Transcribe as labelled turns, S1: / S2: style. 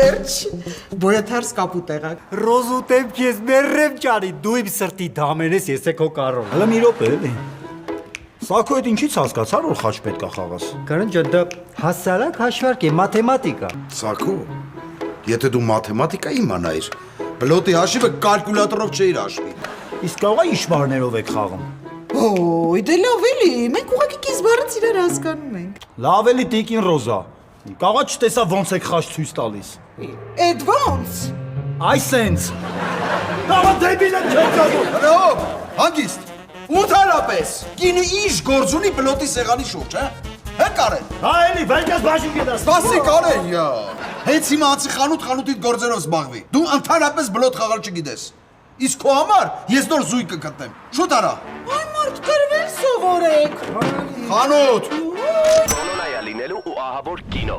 S1: Վերջ, բոյաթարս կապուտ եղակ։
S2: Ռոզուտեմ քեզ մերրեմ ջանի, դու իմ սրտի դամեն ես, ես է քո կարոն։
S3: Հələ մի րոպե էլի։ Սակո այդ ինչից հասկացար, որ խաչ պետք է խաղաս։
S2: Կարեն ջան, դա հասարակ հաշվարկ է, մաթեմատիկա։
S4: Սակո, եթե դու մաթեմատիկա իմանայիր, բլոտի հաշիվը կալկուլյատորով չէիր հաշվի։
S3: Իսկ կարող է իշմարներով եք խաղում։
S1: Ոյ, դե լավ էլի, մենք ուղղակի քիզ բառից իրար հասկանում ենք։
S3: Լավ էլի տիկին Ռոզա։ Կարող է չտեսա ոնց եք խաչ ցույց տալիս։
S1: Էդ ոնց։
S3: Այսենց։ Լավ դեպին եմ չկարում։
S4: Հրով, հանգիստ, ութարապես, կինը ինչ գործ ունի բլոտի սեղանի շուրջ, հա Կարեն։
S3: Հա էլի, վարկած բաժին կետաս։
S4: Սպասի Կարեն, յա։ Հենց հիմա անցի խանութիդ գործերով զբաղվի։ Դու ընդհանրապես բլոտ խաղալ չգիտես։ Իսկ քո համար ես նոր զույգ կգտնեմ։ Շուտ արա։
S1: Այ մարդ կրվել սովորեք։
S4: Խանութ։
S5: Բոլորայա լինելու ու ահավոր կինո։